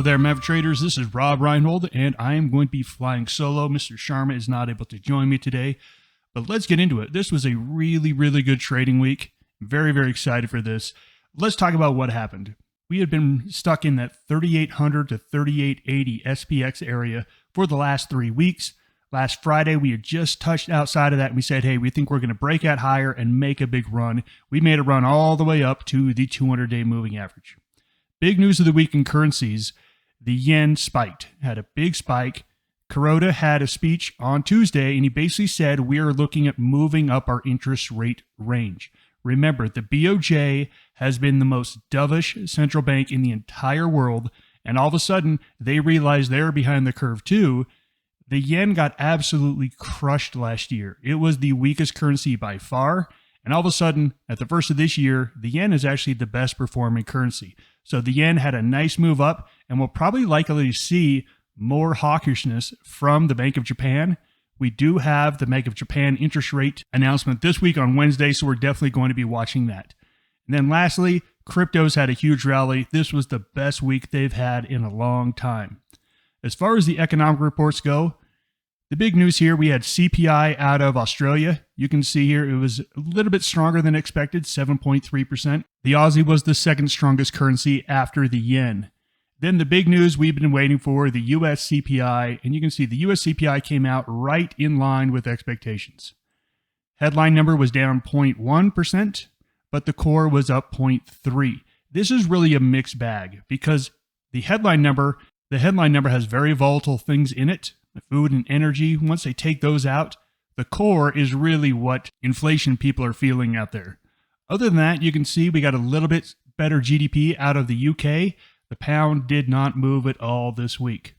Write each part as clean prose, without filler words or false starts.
there, Maverick traders. This is Rob Reinhold, and I am going to be flying solo. Mr. Sharma is not able to join me today, but let's get into it. This was a really good trading week. Very excited for this. Let's talk about what happened. We had been stuck in that 3,800 to 3,880 SPX area for the last 3 weeks. Last Friday, we had just touched outside of that, and we said, hey, we think we're going to break out higher and make a big run. We made a run all the way up to the 200-day moving average. Big news of the week in currencies, the yen spiked, had a big spike. Kuroda had a speech on Tuesday, and he basically said we are looking at moving up our interest rate range. Remember, the BOJ has been the most dovish central bank in the entire world, and all of a sudden, they realized they're behind the curve too. The yen got absolutely crushed last year. It was the weakest currency by far, and all of a sudden, at the first of this year, the yen is actually the best performing currency. So the yen had a nice move up, and we'll probably likely see more hawkishness from the Bank of Japan. We do have the Bank of Japan interest rate announcement this week on Wednesday, so we're definitely going to be watching that. And then lastly, cryptos had a huge rally. This was the best week they've had in a long time. As far as the economic reports go, the big news here, we had CPI out of Australia. You can see here it was a little bit stronger than expected, 7.3%. The Aussie was the second strongest currency after the yen. Then the big news we've been waiting for, the US CPI, and you can see the US CPI came out right in line with expectations. Headline number was down 0.1%, but the core was up 0.3%. This is really a mixed bag because the headline number has very volatile things in it. The food and energy, once they take those out, the core is really what inflation people are feeling out there. Other than that, you can see we got a little bit better GDP out of the UK. The pound did not move at all this week.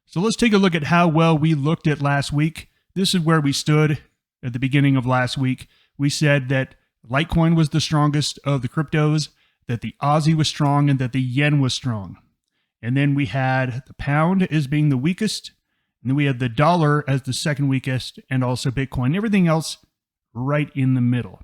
So let's take a look at how well we looked at last week. This is where we stood at the beginning of last week. We said that Litecoin was the strongest of the cryptos, that the Aussie was strong, and that the yen was strong. And then we had the pound as being the weakest, and then we had the dollar as the second weakest, and also Bitcoin. Everything else right in the middle.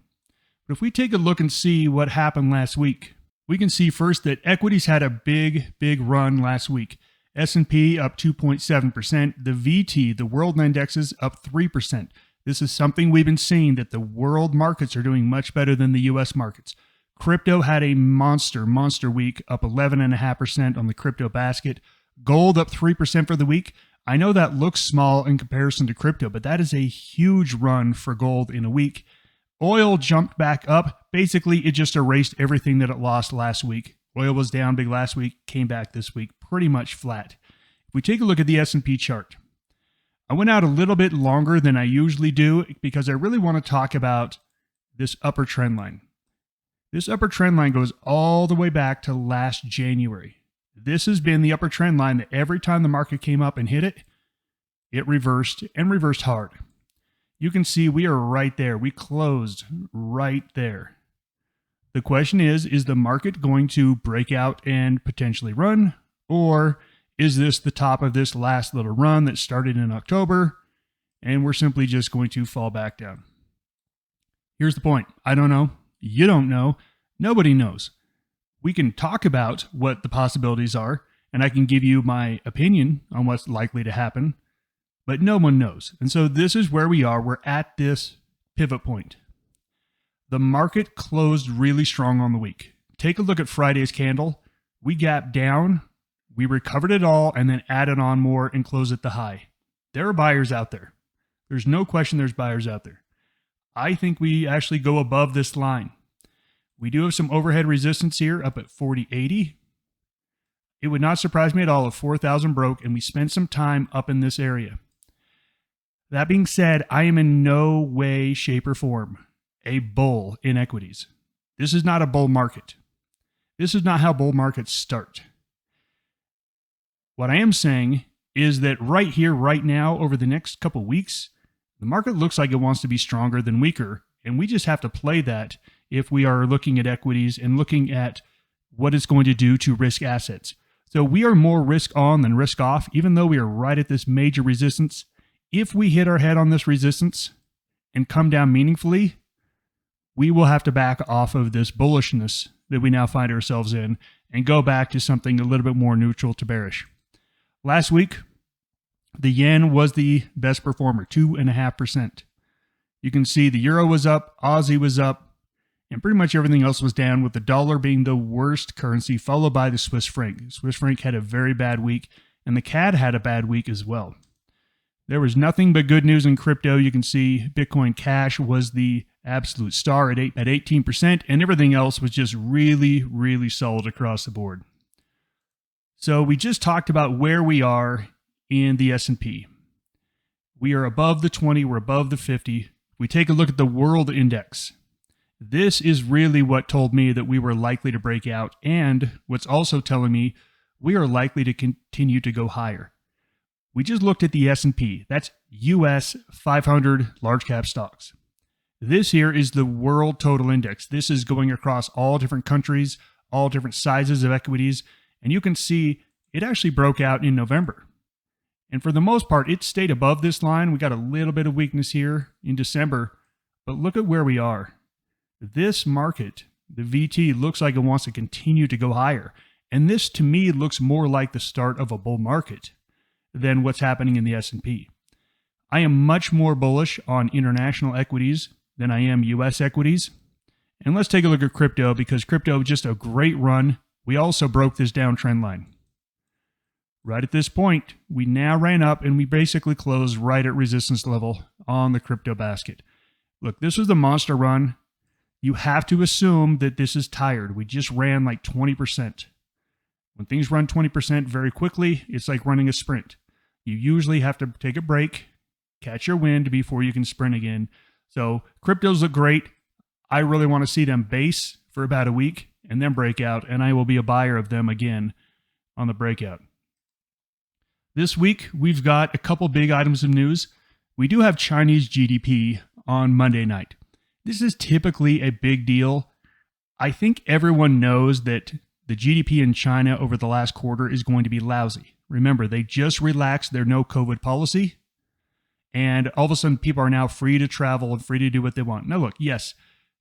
But if we take a look and see what happened last week, we can see first that equities had a big run last week. S&P up 2.7%. The VT, the world indexes, up 3%. This is something we've been seeing, that the world markets are doing much better than the U.S. markets. Crypto had a monster week, up 11.5% on the crypto basket. Gold up 3% for the week. I know that looks small in comparison to crypto, but that is a huge run for gold in a week. Oil jumped back up. Basically, it just erased everything that it lost last week. Oil was down big last week, came back this week, pretty much flat. If we take a look at the S&P chart, I went out a little bit longer than I usually do because I really want to talk about this upper trend line. This upper trend line goes all the way back to last January. This has been the upper trend line that every time the market came up and hit it, it reversed and reversed hard. You can see we are right there. We closed right there. The question is the market going to break out and potentially run? Or is this the top of this last little run that started in October and we're simply just going to fall back down? Here's the point. I don't know. You don't know. Nobody knows. We can talk about what the possibilities are, and I can give you my opinion on what's likely to happen, but no one knows. And so this is where we are. We're at this pivot point. The market closed really strong on the week. Take a look at Friday's candle. We gapped down, we recovered it all, and then added on more and closed at the high. There are buyers out there. There's no question there's buyers out there. I think we actually go above this line. We do have some overhead resistance here up at 40.80. It would not surprise me at all if 4,000 broke and we spent some time up in this area. That being said, I am in no way, shape, or form a bull in equities. This is not a bull market. This is not how bull markets start. What I am saying is that right here, right now, over the next couple weeks, the market looks like it wants to be stronger than weaker, and we just have to play that if we are looking at equities and looking at what it's going to do to risk assets. So we are more risk on than risk off, even though we are right at this major resistance. If we hit our head on this resistance and come down meaningfully, we will have to back off of this bullishness that we now find ourselves in. and go back to something a little bit more neutral to bearish. Last week, the yen was the best performer, 2.5%. You can see the euro was up, Aussie was up, and pretty much everything else was down, with the dollar being the worst currency, followed by the Swiss franc. Swiss franc had a very bad week, and the CAD had a bad week as well. There was nothing but good news in crypto. You can see Bitcoin Cash was the absolute star at 18%, and everything else was just really, really solid across the board. So we just talked about where we are in the S&P. We are above the 20, we're above the 50. We take a look at the world index. This is really what told me that we were likely to break out, and what's also telling me we are likely to continue to go higher. We just looked at the S&P. That's US 500 large cap stocks. This here is the world total index. This is going across all different countries, all different sizes of equities, and you can see it actually broke out in November. And for the most part, it stayed above this line. We got a little bit of weakness here in December, but look at where we are. This market, the VT, looks like it wants to continue to go higher. And this, to me, looks more like the start of a bull market than what's happening in the S&P. I am much more bullish on international equities than I am US equities. And let's take a look at crypto, because crypto was just a great run. We also broke this downtrend line. Right at this point, we now ran up and we basically closed right at resistance level on the crypto basket. Look, this was the monster run. You have to assume that this is tired. We just ran like 20%. When things run 20% very quickly, it's like running a sprint. You usually have to take a break, catch your wind before you can sprint again. So cryptos look great. I really want to see them base for about a week and then break out, and I will be a buyer of them again on the breakout. This week, we've got a couple big items of news. We do have Chinese GDP on Monday night. This is typically a big deal. I think everyone knows that the GDP in China over the last quarter is going to be lousy. Remember, they just relaxed their no COVID policy, and all of a sudden people are now free to travel and free to do what they want. Now look, yes,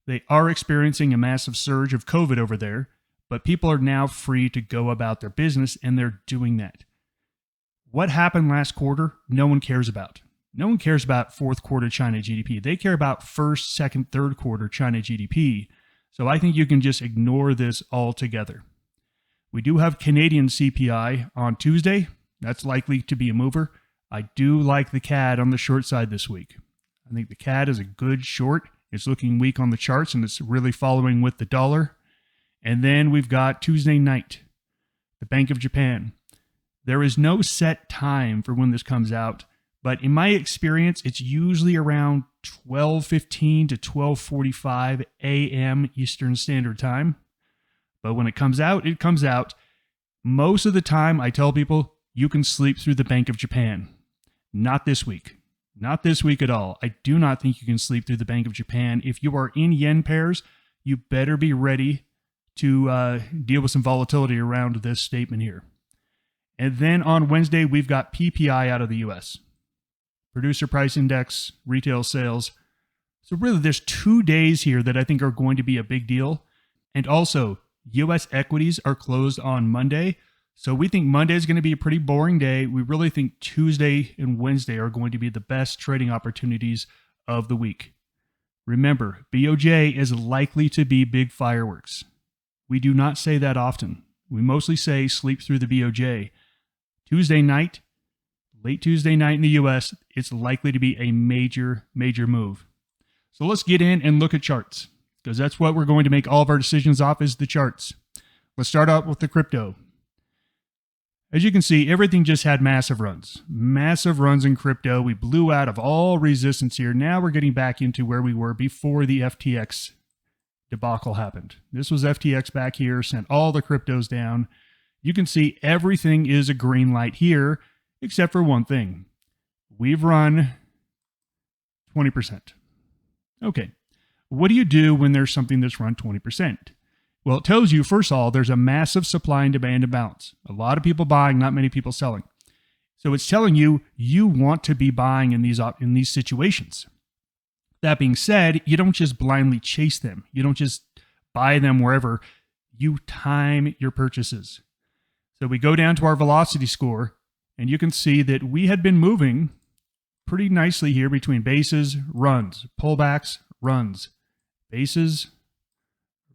they are experiencing a massive surge of COVID over there, but people are now free to go about their business, and they're doing that. What happened last quarter, no one cares about. No one cares about fourth quarter China GDP. They care about first, second, third quarter China GDP. So I think you can just ignore this altogether. We do have Canadian CPI on Tuesday. That's likely to be a mover. I do like the CAD on the short side this week. I think the CAD is a good short. It's looking weak on the charts, and it's really following with the dollar. And then we've got Tuesday night, the Bank of Japan. There is no set time for when this comes out, but in my experience, it's usually around 12:15 to 12:45 a.m. Eastern Standard Time. But when it comes out, it comes out. Most of the time, I tell people, you can sleep through the Bank of Japan. Not this week. Not this week at all. I do not think you can sleep through the Bank of Japan. If you are in yen pairs, you better be ready to deal with some volatility around this statement here. And then on Wednesday, we've got PPI out of the U.S. Producer Price Index, retail sales. So really, there's 2 days here that I think are going to be a big deal. And also, U.S. equities are closed on Monday. So we think Monday is going to be a pretty boring day. We really think Tuesday and Wednesday are going to be the best trading opportunities of the week. Remember, BOJ is likely to be big fireworks. We do not say that often. We mostly say sleep through the BOJ. Tuesday night, late Tuesday night in the US, it's likely to be a major, major move. So let's get in and look at charts, because that's what we're going to make all of our decisions off, is the charts. Let's start out with the crypto. As you can see, everything just had massive runs. Massive runs in crypto. We blew out of all resistance here. Now we're getting back into where we were before the FTX debacle happened. This was FTX back here, sent all the cryptos down. You can see everything is a green light here, except for one thing. We've run 20%. Okay, what do you do when there's something that's run 20%? Well, it tells you, first of all, there's a massive supply and demand imbalance. A lot of people buying, not many people selling. So it's telling you, you want to be buying in these situations. That being said, you don't just blindly chase them. You don't just buy them wherever. you time your purchases. So we go down to our velocity score, and you can see that we had been moving pretty nicely here between bases, runs, pullbacks, runs, bases,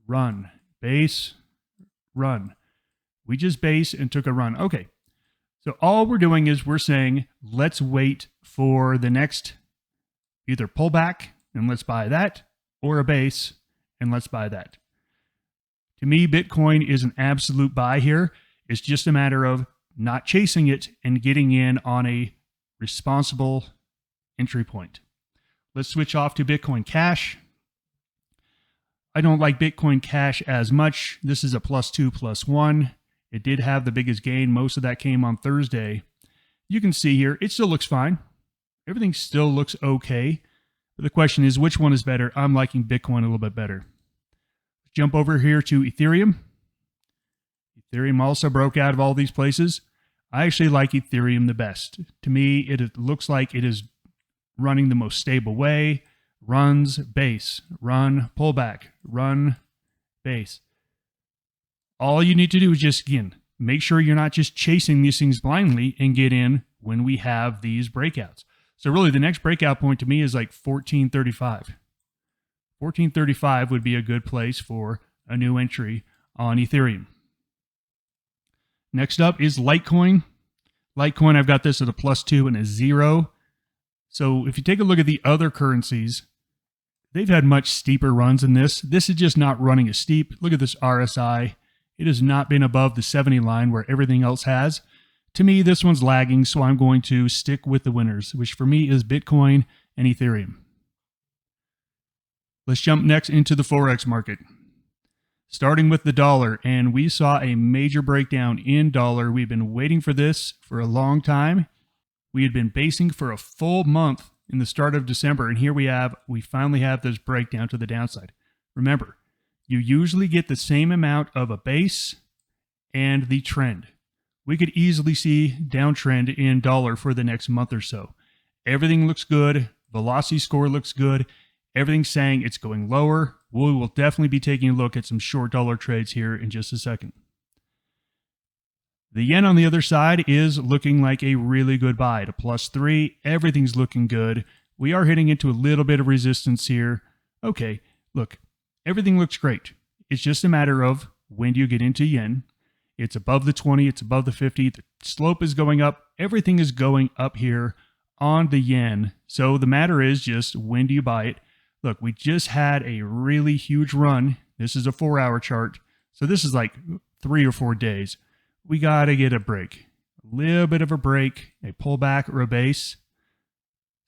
run, base, run. We just base and took a run. Okay, so all we're doing is we're saying, let's wait for the next either pullback and let's buy that, or a base and let's buy that. To me, Bitcoin is an absolute buy here. It's just a matter of not chasing it and getting in on a responsible entry point. Let's switch off to Bitcoin Cash. I don't like Bitcoin Cash as much. This is a +2, +1. It did have the biggest gain. Most of that came on Thursday. You can see here, it still looks fine. Everything still looks okay. But the question is, which one is better? I'm liking Bitcoin a little bit better. Jump over here to Ethereum. Ethereum also broke out of all these places. I actually like Ethereum the best. To me, it looks like it is running the most stable way. Runs, base, run, pullback, run, base. All you need to do is just, again, make sure you're not just chasing these things blindly and get in when we have these breakouts. So really the next breakout point to me is like 1435. 1435 would be a good place for a new entry on Ethereum. Next up is Litecoin. Litecoin, I've got this at a +2 and a 0. So if you take a look at the other currencies, they've had much steeper runs than this. This is just not running as steep. Look at this RSI. It has not been above the 70 line where everything else has. To me, this one's lagging, so I'm going to stick with the winners, which for me is Bitcoin and Ethereum. Let's jump next into the Forex market. Starting with the dollar, and we saw a major breakdown in dollar. We've been waiting for this for a long time. We had been basing for a full month in the start of December, and here we finally have this breakdown to the downside. Remember, you usually get the same amount of a base and the trend. We could easily see downtrend in dollar for the next month or so. Everything looks good. Velocity score looks good. Everything's saying it's going lower. We will definitely be taking a look at some short dollar trades here in just a second. The yen on the other side is looking like a really good buy at a +3. Everything's looking good. We are hitting into a little bit of resistance here. Okay, look, everything looks great. It's just a matter of when do you get into yen. It's above the 20, it's above the 50, the slope is going up. Everything is going up here on the yen. So the matter is just when do you buy it? Look, we just had a really huge run. This is a 4-hour chart. So this is like 3 or 4 days. We got to get a break. A little bit of a break, a pullback or a base.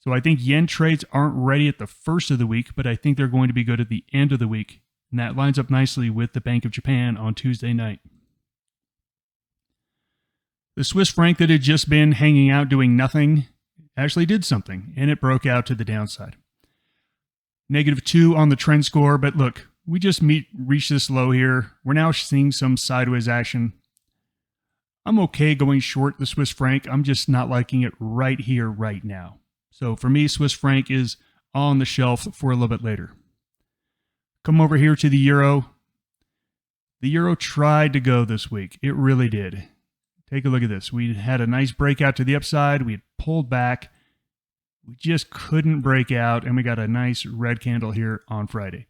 So I think yen trades aren't ready at the first of the week, but I think they're going to be good at the end of the week. And that lines up nicely with the Bank of Japan on Tuesday night. The Swiss franc that had just been hanging out doing nothing actually did something, and it broke out to the downside. -2 on the trend score, but look, we just reached this low here. We're now seeing some sideways action. I'm okay going short the Swiss franc. I'm just not liking it right here, right now. So for me, Swiss franc is on the shelf for a little bit later. Come over here to the euro. The euro tried to go this week. It really did. Take a look at this. We had a nice breakout to the upside. We had pulled back. We just couldn't break out, and we got a nice red candle here on Friday,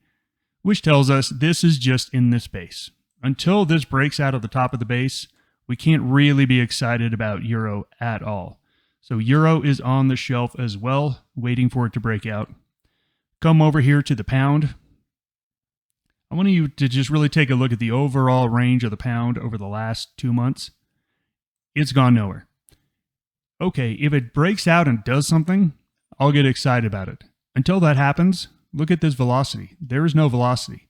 which tells us this is just in this base. Until this breaks out of the top of the base, we can't really be excited about euro at all. So euro is on the shelf as well, waiting for it to break out. Come over here to the pound. I want you to just really take a look at the overall range of the pound over the last 2 months. It's gone nowhere. Okay, if it breaks out and does something, I'll get excited about it. Until that happens, look at this velocity. There is no velocity.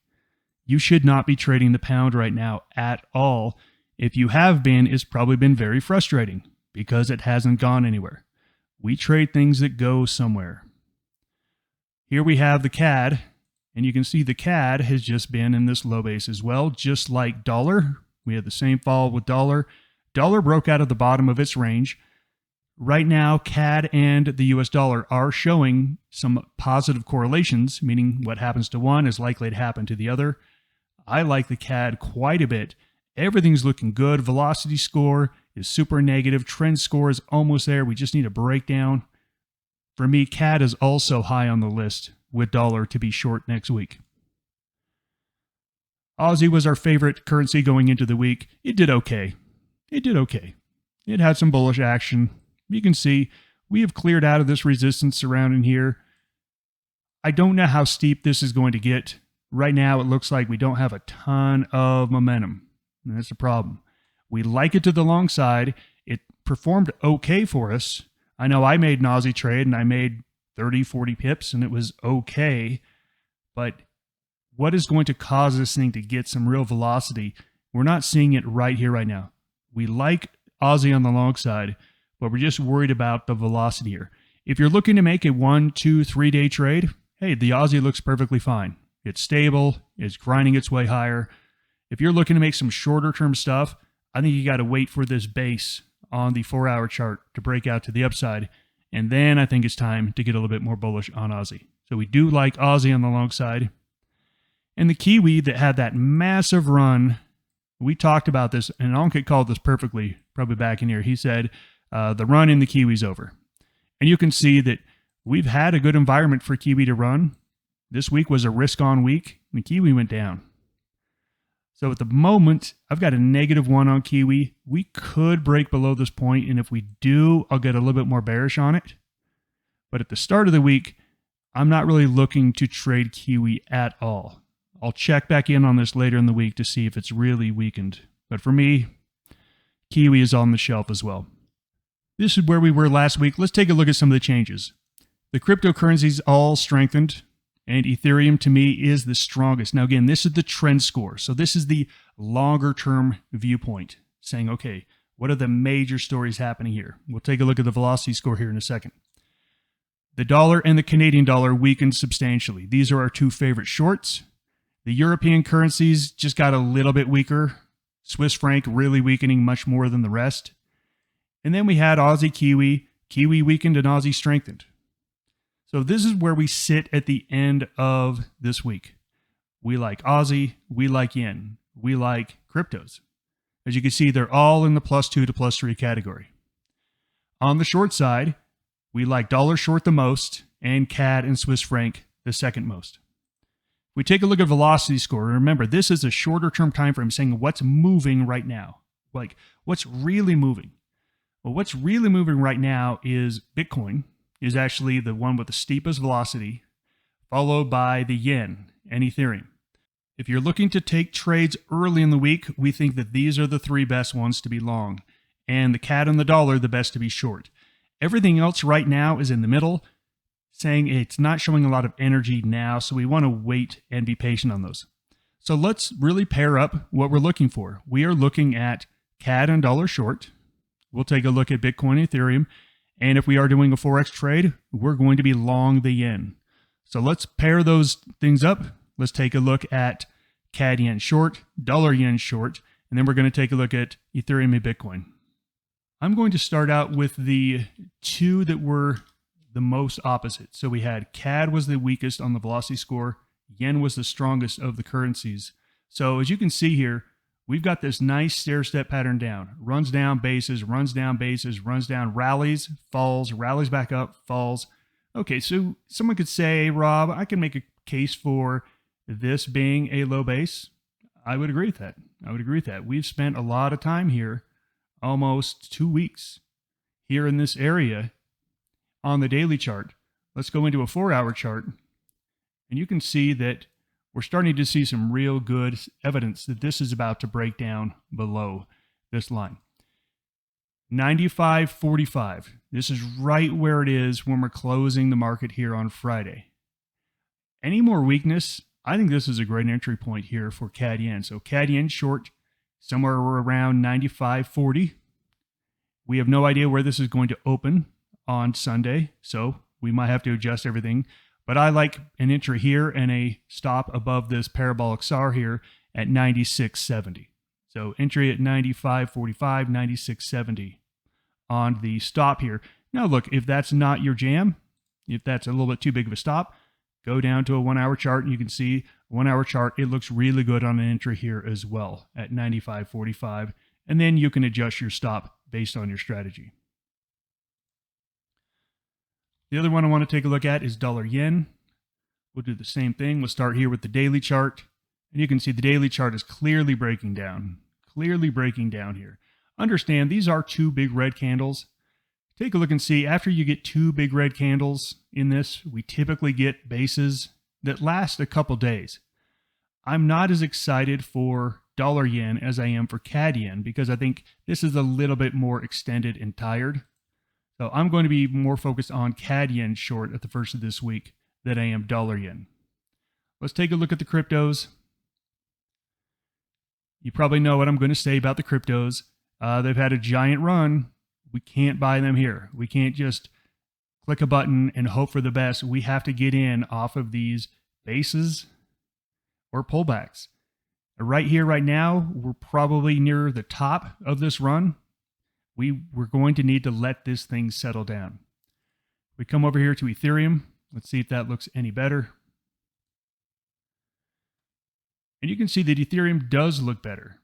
You should not be trading the pound right now at all. If you have been, it's probably been very frustrating because it hasn't gone anywhere. We trade things that go somewhere. Here we have the CAD, and you can see the CAD has just been in this low base as well, just like dollar. We had the same fall with dollar. Dollar broke out of the bottom of its range. Right now, CAD and the US dollar are showing some positive correlations, meaning what happens to one is likely to happen to the other. I like the CAD quite a bit. Everything's looking good. Velocity score is super negative. Trend score is almost there. We just need a breakdown. For me, CAD is also high on the list with dollar to be short next week. Aussie was our favorite currency going into the week. It did okay. It had some bullish action. You can see we have cleared out of this resistance surrounding here. I don't know how steep this is going to get. Right now, it looks like we don't have a ton of momentum. And that's the problem. We like it to the long side. It performed okay for us. I know I made an Aussie trade and I made 30, 40 pips and it was okay. But what is going to cause this thing to get some real velocity? We're not seeing it right here, right now. We like Aussie on the long side, but we're just worried about the velocity here. If you're looking to make a 1, 2, 3 day trade, hey, the Aussie looks perfectly fine. It's stable. It's grinding its way higher. If you're looking to make some shorter term stuff, I think you got to wait for this base on the 4-hour chart to break out to the upside. And then I think it's time to get a little bit more bullish on Aussie. So we do like Aussie on the long side. And the Kiwi that had that massive run, we talked about this, and Ankit called this perfectly, probably back in here. He said, the run in the Kiwi's over. And you can see that we've had a good environment for Kiwi to run. This week was a risk-on week, and the Kiwi went down. So at the moment, I've got a -1 on Kiwi. We could break below this point, and if we do, I'll get a little bit more bearish on it. But at the start of the week, I'm not really looking to trade Kiwi at all. I'll check back in on this later in the week to see if it's really weakened. But for me, Kiwi is on the shelf as well. This is where we were last week. Let's take a look at some of the changes. The cryptocurrencies all strengthened, and Ethereum to me is the strongest. Now again, this is the trend score. So this is the longer term viewpoint saying, okay, what are the major stories happening here? We'll take a look at the velocity score here in a second. The dollar and the Canadian dollar weakened substantially. These are our two favorite shorts. The European currencies just got a little bit weaker. Swiss franc really weakening much more than the rest. And then we had Aussie Kiwi. Kiwi weakened and Aussie strengthened. So this is where we sit at the end of this week. We like Aussie. We like yen. We like cryptos. As you can see, they're all in the +2 to +3 category. On the short side, we like dollar short the most and CAD and Swiss franc the second most. We take a look at velocity score. Remember, this is a shorter term time frame saying what's moving right now. Like what's really moving. Well, what's really moving right now is Bitcoin is actually the one with the steepest velocity, followed by the yen and Ethereum. If you're looking to take trades early in the week, we think that these are the 3 best ones to be long, and the CAD and the dollar the best to be short. Everything else right now is in the middle, saying it's not showing a lot of energy now, so we want to wait and be patient on those. So let's really pair up what we're looking for. We are looking at CAD and dollar short. We'll take a look at Bitcoin and Ethereum. And if we are doing a Forex trade, we're going to be long the yen. So let's pair those things up. Let's take a look at CAD yen short, dollar yen short, and then we're going to take a look at Ethereum and Bitcoin. I'm going to start out with the two that were the most opposite. So we had CAD was the weakest on the velocity score. Yen was the strongest of the currencies. So as you can see here, we've got this nice stair-step pattern down. Runs down bases, runs down bases, runs down, rallies, falls, rallies back up, falls. Okay, so someone could say, Rob, I can make a case for this being a low base. I would agree with that. We've spent a lot of time here, almost 2 weeks, here in this area on the daily chart. Let's go into a 4-hour chart, and you can see that we're starting to see some real good evidence that this is about to break down below this line. 95.45. This is right where it is when we're closing the market here on Friday. Any more weakness? I think this is a great entry point here for CAD yen. So CAD yen short somewhere around 95.40. We have no idea where this is going to open on Sunday, so we might have to adjust everything. But I like an entry here and a stop above this parabolic SAR here at 96.70. So entry at 95.45, 96.70 on the stop here. Now look, if that's not your jam, if that's a little bit too big of a stop, Go down to a 1 hour chart and you can see a 1 hour chart. It looks really good on an entry here as well at 95.45. And then you can adjust your stop based on your strategy. The other one I want to take a look at is dollar yen. We'll do the same thing. We'll start here with the daily chart. And you can see the daily chart is clearly breaking down. Clearly breaking down here. Understand these are two big red candles. Take a look and see, after you get two big red candles in this, we typically get bases that last a couple days. I'm not as excited for dollar yen as I am for CAD yen because I think this is a little bit more extended and tired. So I'm going to be more focused on CAD yen short at the first of this week than I am dollar yen. Let's take a look at the cryptos. You probably know what I'm going to say about the cryptos. They've had a giant run. We can't buy them here. We can't just click a button and hope for the best. We have to get in off of these bases or pullbacks. Right here, right now, we're probably near the top of this run. We're going to need to let this thing settle down. We come over here to Ethereum. Let's see if that looks any better. And you can see that Ethereum does look better.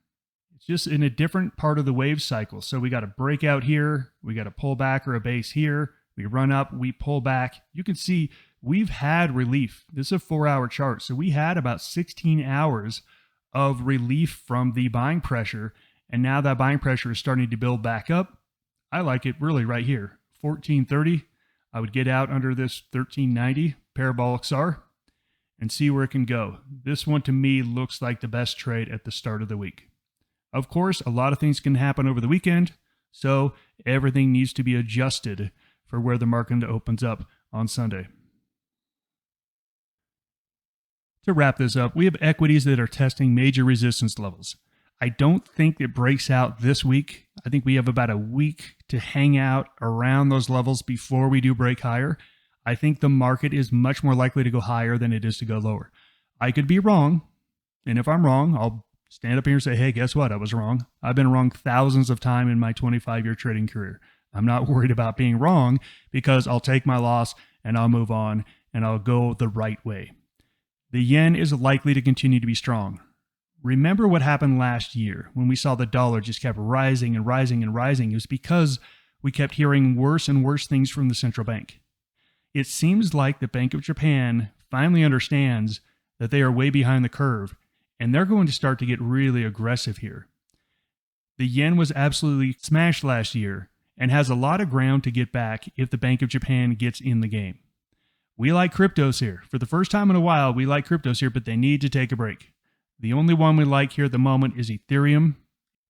It's just in a different part of the wave cycle. So we got a breakout here. We got a pullback or a base here. We run up, we pull back. You can see we've had relief. This is a 4 hour chart. So we had about 16 hours of relief from the buying pressure. And now that buying pressure is starting to build back up. I like it really right here. 1430. I would get out under this 1390 parabolic SAR and see where it can go. This one to me looks like the best trade at the start of the week. Of course, a lot of things can happen over the weekend, so everything needs to be adjusted for where the market opens up on Sunday. To wrap this up, we have equities that are testing major resistance levels. I don't think it breaks out this week. I think we have about a week to hang out around those levels before we do break higher. I think the market is much more likely to go higher than it is to go lower. I could be wrong, and if I'm wrong, I'll stand up here and say, hey, guess what? I was wrong. I've been wrong thousands of times in my 25-year trading career. I'm not worried about being wrong because I'll take my loss and I'll move on and I'll go the right way. The yen is likely to continue to be strong. Remember what happened last year when we saw the dollar just kept rising and rising and rising. It was because we kept hearing worse and worse things from the central bank. It seems like the Bank of Japan finally understands that they are way behind the curve, and they're going to start to get really aggressive here. The yen was absolutely smashed last year and has a lot of ground to get back if the Bank of Japan gets in the game. We like cryptos here. For the first time in a while, we like cryptos here, but they need to take a break. The only one we like here at the moment is Ethereum,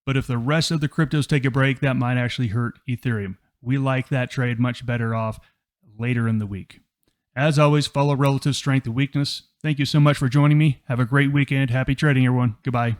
but if the rest of the cryptos take a break, that might actually hurt Ethereum. We like that trade much better off later in the week. As always, follow relative strength and weakness. Thank you so much for joining me. Have a great weekend. Happy trading, everyone. Goodbye.